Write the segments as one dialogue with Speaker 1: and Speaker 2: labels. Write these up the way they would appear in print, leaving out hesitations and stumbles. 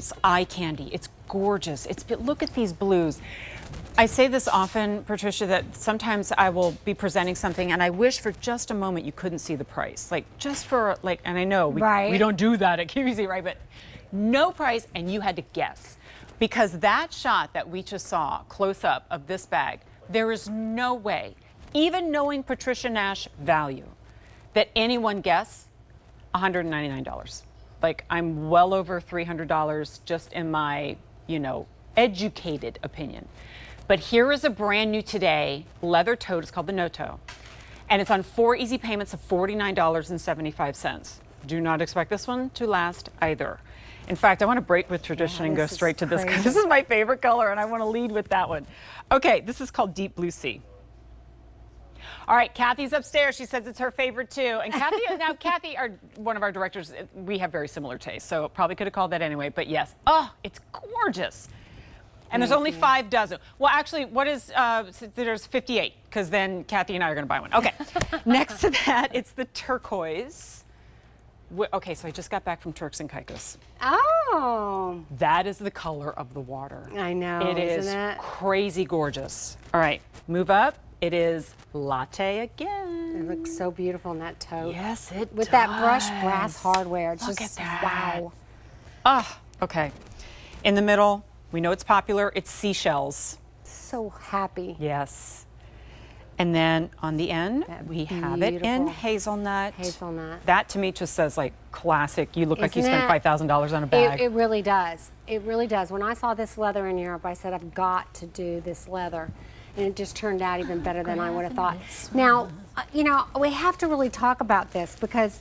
Speaker 1: It's eye candy. It's gorgeous. Look at these blues. I say this often, Patricia, that sometimes I will be presenting something and I wish for just a moment you couldn't see the price. Like just for like, and I know we don't do that at QVC, right? But no price and you had to guess. Because that shot that we just saw close up of this bag, there is no way, even knowing Patricia Nash value, that anyone guess $199. Like I'm well over $300 just in my, educated opinion. But here is a brand new today leather tote. It's called the Noto. And it's on 4 easy payments of $49.75. Do not expect this one to last either. In fact, I want to break with tradition and go straight to this because this is my favorite color and I want to lead with that one. Okay, this is called Deep Blue Sea. All right, Kathy's upstairs. She says it's her favorite too. And Kathy, one of our directors, we have very similar tastes, so probably could have called that anyway. But yes, it's gorgeous. And there's only 5 dozen. Well, actually, there's 58, because then Kathy and I are going to buy one. Okay, next to that, it's the turquoise. Okay, so I just got back from Turks and Caicos.
Speaker 2: Oh.
Speaker 1: That is the color of the water.
Speaker 2: I know,
Speaker 1: isn't it? Crazy gorgeous. All right, move up. It is latte again.
Speaker 2: It looks so beautiful in that tote.
Speaker 1: Yes, it
Speaker 2: With
Speaker 1: does.
Speaker 2: that brushed brass hardware. It's
Speaker 1: Look
Speaker 2: just,
Speaker 1: at that.
Speaker 2: wow.
Speaker 1: Ah, okay. In the middle, we know it's popular. It's seashells.
Speaker 2: So happy.
Speaker 1: Yes. And then on the end, we have it in hazelnut.
Speaker 2: Hazelnut.
Speaker 1: That to me just says like classic. You look like you spent $5,000 on a bag.
Speaker 2: It really does. It really does. When I saw this leather in Europe, I said, I've got to do this leather. And it just turned out even better than I would have thought. Now, we have to really talk about this because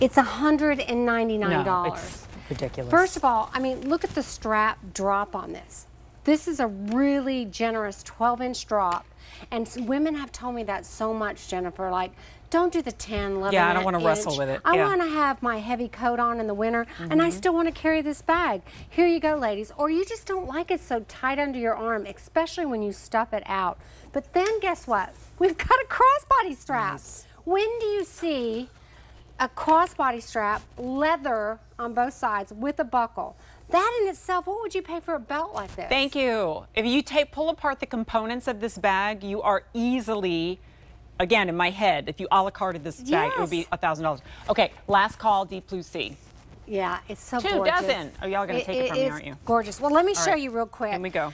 Speaker 2: it's $199.
Speaker 1: No, it's ridiculous.
Speaker 2: First of all, I mean, look at the strap drop on this. This is a really generous 12-inch drop. And women have told me that so much, Jennifer, like, don't do the 10, 11
Speaker 1: Yeah, I don't want to wrestle with it.
Speaker 2: I want to have my heavy coat on in the winter, and I still want to carry this bag. Here you go, ladies. Or you just don't like it so tight under your arm, especially when you stuff it out. But then guess what? We've got a crossbody strap. Nice. When do you see a crossbody strap, leather on both sides with a buckle? That in itself, what would you pay for a belt like this?
Speaker 1: Thank you. If you pull apart the components of this bag, you are easily, again, in my head, if you a la carted this bag, it would be $1,000. Okay, last call, Deep Blue Sea.
Speaker 2: Yeah, it's so
Speaker 1: 2
Speaker 2: gorgeous.
Speaker 1: dozen. Oh, y'all are going to take it from me, aren't you?
Speaker 2: Gorgeous. Well, let me show you real quick.
Speaker 1: Here we go.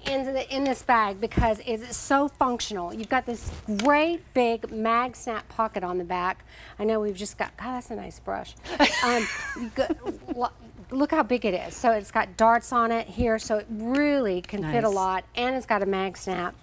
Speaker 2: In this bag, because it's so functional. You've got this great big mag snap pocket on the back. I know we've just got, God, that's a nice brush. Look how big it is. So it's got darts on it here, so it really can fit a lot, and it's got a mag snap.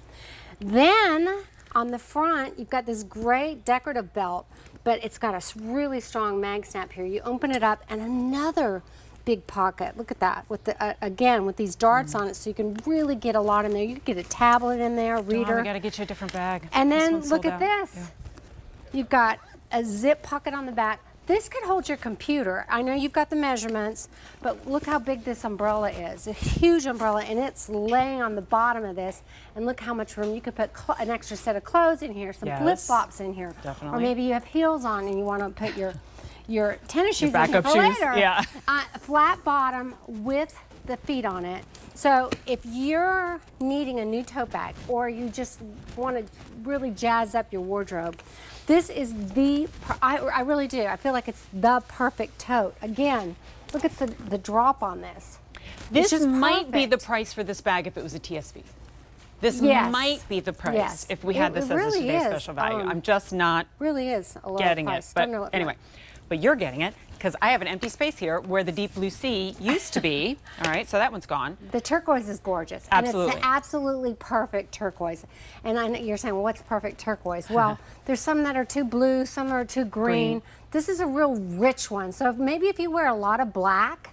Speaker 2: Then on the front, you've got this great decorative belt, but it's got a really strong mag snap here. You open it up, and another big pocket. Look at that, with the again with these darts on it, so you can really get a lot in there. You can get a tablet in there, a reader.
Speaker 1: We got to get you a different bag.
Speaker 2: And then look at this. Yeah. You've got a zip pocket on the back. This could hold your computer. I know you've got the measurements, but look how big this umbrella is. A huge umbrella, and it's laying on the bottom of this. And look how much room. You could put an extra set of clothes in here, some flip-flops in here.
Speaker 1: Definitely.
Speaker 2: Or maybe you have heels on and you want to put your tennis shoes
Speaker 1: backup
Speaker 2: in here for
Speaker 1: shoes.
Speaker 2: later.
Speaker 1: Yeah.
Speaker 2: Flat bottom with the feet on it. So if you're needing a new tote bag, or you just want to really jazz up your wardrobe, this is I really do. I feel like it's the perfect tote. Again, look at the drop on this.
Speaker 1: This might be the price for this bag if it was a TSV. This might be the price if we had this as a today's special value. I'm just not
Speaker 2: really is a
Speaker 1: getting it. But anyway, but you're getting it because I have an empty space here where the Deep Blue Sea used to be. All right, so that one's gone.
Speaker 2: The turquoise is gorgeous.
Speaker 1: Absolutely.
Speaker 2: And it's an absolutely perfect turquoise. And I know you're saying, well, what's perfect turquoise? Well, there's some that are too blue, some are too green. This is a real rich one. So maybe if you wear a lot of black,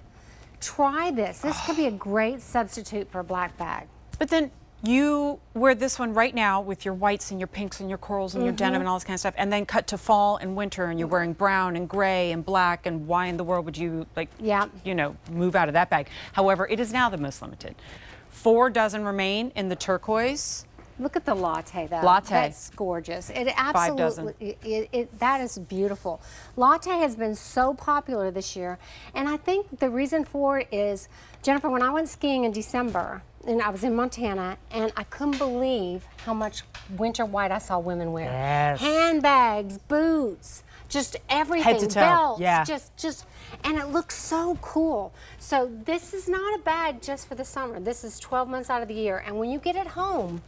Speaker 2: try this. This could be a great substitute for a black bag.
Speaker 1: But then you wear this one right now with your whites and your pinks and your corals and your denim and all this kind of stuff, and then cut to fall and winter and you're wearing brown and gray and black, and why in the world would you move out of that bag? However, it is now the most limited. 4 dozen remain in the turquoise.
Speaker 2: Look at the latte though.
Speaker 1: Latte.
Speaker 2: That's gorgeous. It absolutely, that is beautiful. Latte has been so popular this year. And I think the reason for it is, Jennifer, when I went skiing in December, and I was in Montana, and I couldn't believe how much winter white I saw women wear.
Speaker 1: Yes.
Speaker 2: Handbags, boots, just everything,
Speaker 1: Head to toe.
Speaker 2: belts,
Speaker 1: Yeah.
Speaker 2: just, and it looks so cool. So this is not a bag just for the summer. This is 12 months out of the year. And when you get it home,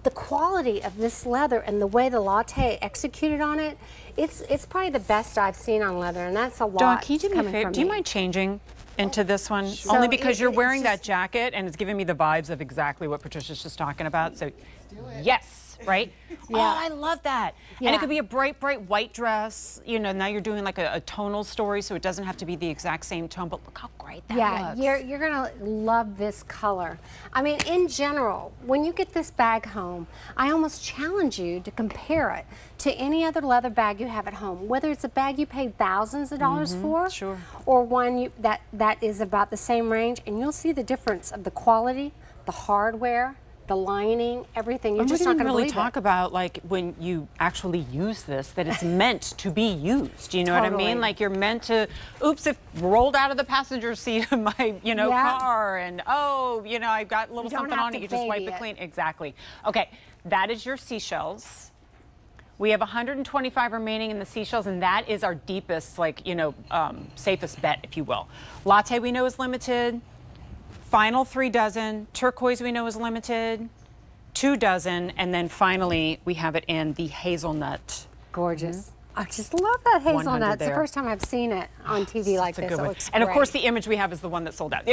Speaker 2: the quality of this leather and the way the latte executed on it, it's probably the best I've seen on leather, and that's a lot.
Speaker 1: Dawn, can you do me a
Speaker 2: coming
Speaker 1: favor?
Speaker 2: from
Speaker 1: Do you
Speaker 2: me.
Speaker 1: mind changing into this one?
Speaker 2: So
Speaker 1: Only because you're
Speaker 2: it's
Speaker 1: wearing that
Speaker 2: just-
Speaker 1: jacket and it's giving me the vibes of exactly what Patricia's just talking about. So, yes, right?
Speaker 2: Yeah.
Speaker 1: Oh, I love that. And
Speaker 2: Yeah.
Speaker 1: it could be a bright, bright white dress. You know, now you're doing like a tonal story, so it doesn't have to be the exact same tone, but look how great that
Speaker 2: Yeah,
Speaker 1: looks.
Speaker 2: you're gonna love this color. I mean, in general, when you get this bag home, I almost challenge you to compare it to any other leather bag you have at home, whether it's a bag you paid thousands of dollars for,
Speaker 1: sure.
Speaker 2: or one that is about the same range, and you'll see the difference of the quality, the hardware, the lining, everything. You're
Speaker 1: And we
Speaker 2: just not
Speaker 1: didn't
Speaker 2: gonna
Speaker 1: really
Speaker 2: believe
Speaker 1: talk
Speaker 2: it.
Speaker 1: about like when you actually use this, that it's meant to be used. You know what I
Speaker 2: Totally.
Speaker 1: mean? Like you're meant to, oops, if rolled out of the passenger seat of my,
Speaker 2: Yeah.
Speaker 1: car, and oh, I've got a little
Speaker 2: You don't
Speaker 1: something
Speaker 2: have
Speaker 1: on
Speaker 2: to
Speaker 1: it. You just wipe
Speaker 2: baby
Speaker 1: it
Speaker 2: it.
Speaker 1: clean. Exactly. Okay, that is your seashells. We have 125 remaining in the seashells, and that is our deepest, safest bet, if you will. Latte we know is limited. Final 3 dozen. Turquoise we know is limited. 2 dozen, and then finally we have it in the hazelnut.
Speaker 2: Gorgeous. I just love that
Speaker 1: 100
Speaker 2: hazelnut. It's the
Speaker 1: there.
Speaker 2: first time I've seen it on TV like
Speaker 1: It's a
Speaker 2: this.
Speaker 1: good
Speaker 2: It
Speaker 1: one.
Speaker 2: looks
Speaker 1: And of course,
Speaker 2: great.
Speaker 1: the image we have is the one that sold out.